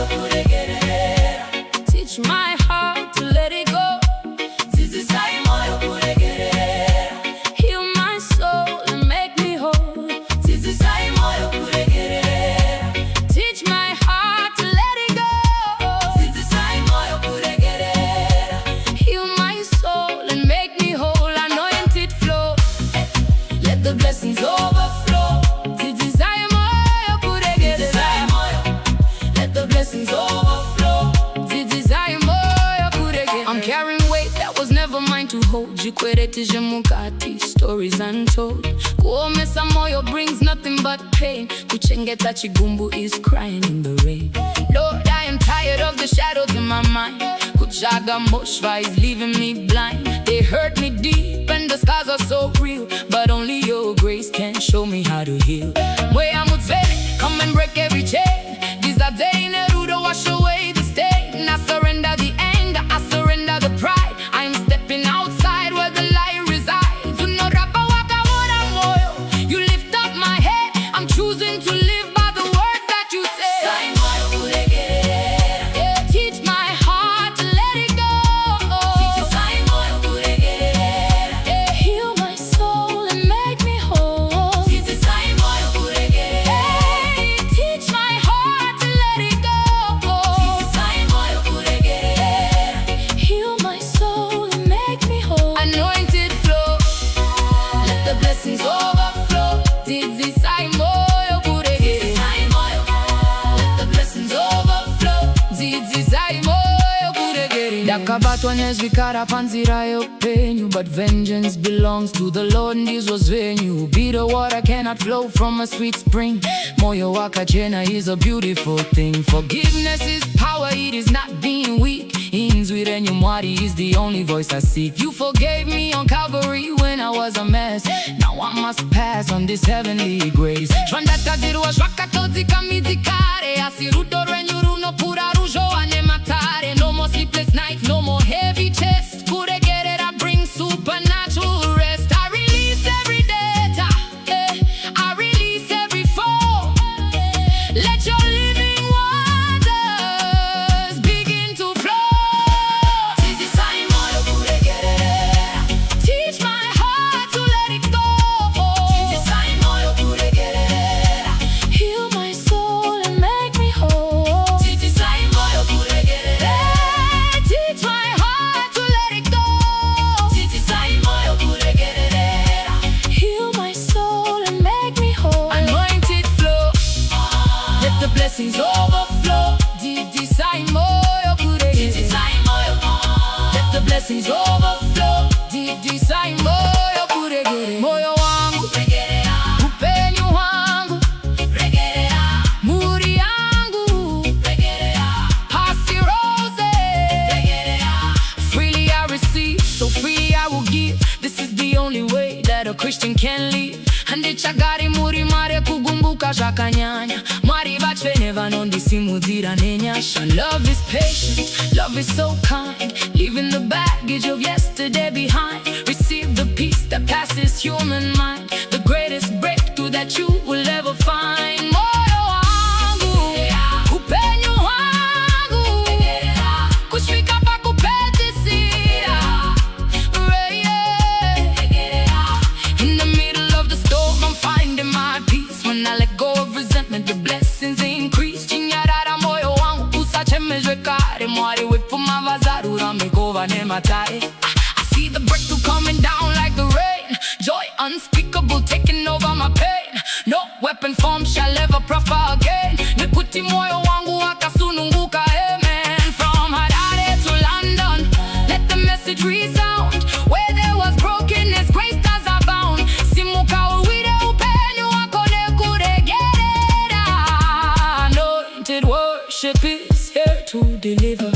moyo kuregerera. Teach my heart to let it go. DZIDZISAYI moyo kuregerera. Heal my soul and make me whole. DZIDZISAYI moyo kuregerera. Teach my heart to let it go. DZIDZISAYI moyo kuregerera. Heal my soul and make me whole. Anointed flow, Let the blessings overflow. DZIDZISAYI moyo kuregerera. DZIDZISAYI moyo. Let the blessings overflow. DZIDZISAYI moyo kuregerera. I'm carrying weight that was never mine to hold. Jikweretije mukati, stories untold. Kuomesa moyo brings nothing but pain. Kuchengeta chigumbu is crying in the rain. Lord, I am tired of the shadows in my mind. Kuchaga moshva is leaving me blind. They hurt me deep and the scars are so real, but only your grace can show me how to heal. Moya mutsele, come and break every chain. DZIDZISAYI nerudo, wash away the stain. I surrender the anger, I surrender the pride. I'm stepping outside where the light resides. Unorapa waka wora moyo, you lift up my head. I'm choosing to live by the words that you say. DZIDZISAYI moyo kuregerera. Yeah, teach my heart to let it go. DZIDZISAYI moyo kuregerera. Yeah, heal my soul and make me whole. DZIDZISAYI moyo kuregerera. Hey, teach my heart to let it go. DZIDZISAYI moyo kuregerera. Heal my soul and make me whole. Anointed flow, Let the blessings overflow. DZIDZISAYI moyo kuregerera. DZIDZISAYI moyo. Let the blessings overflow. DZIDZISAYI moyo kuregerera. Dakabatwa nezvikara panzira youpenyu, but vengeance belongs to the Lord. Ndizvo zvenyu. Bitter water cannot flow from a sweet spring. Moyo wakachena is a beautiful thing. Forgiveness is power, it is not being weak. Inzwi renyu Mwari is the only voice I seek. You forgave me on Calvary when I was a mess. Now I must pass on this heavenly grace. Shwandatadzirwa zvakatodzika midzikare, asi rudo rwenyu runopura ruzhowa nematare. No more sleepless nights, no more heavy chest. Kuregerera brings supernatural rest. I release every data, I release every foe. Let your living waters begin to flow. DZIDZISAYI moyo kuregerera. Teach my heart to let it go. DZIDZISAYI moyo kuregerera. Heal my soul and make me whole. DZIDZISAYI moyo kuregerera. Hey, teach my heart to let it go. DZIDZISAYI moyo kuregerera. Heal my soul and make me whole. Anointed flow, let the blessings overflow. DZIDZISAYI moyo kuregerera. DZIDZISAYI moyo. Let the blessings overflow. DZIDZISAYI moyo kuregerera. Moyo wangu, Kuregerera. upenyu wangu, Kuregerera. muri yangu, Kuregerera. pasi rose. Kuregerera. Freely I receive, so freely I will give. This is the only way that a Christian can live. Handichagari muri mare kugumbuka zvakanyanya. Mwari vachene vanondisimudzira nenyasha. Love is patient, love is so kind. Leaving the baggage of yesterday behind. Receive the peace that passes human mind. The greatest breakthrough that you will ever find. Moyo wangu, upenyu wangu, kushika pa kupetisira. In the middle of the storm, I'm finding my peace. When I let go of resentment, the blessings increase. Chinyarara moyo wangu, usachemezwe kare. Mwari wepfuma vazarura mikova nematare. I see the breakthrough coming down like the rain. Joy unspeakable taking over my pain. No weapon formed shall ever prosper again. Nikuti moyo wangu wakasununguka, amen. From Harare to London, let the message resound. Where there was brokenness, grace does abound. Simuka uwire upenyu wako nekuregerera. Anointed worship is here to deliver.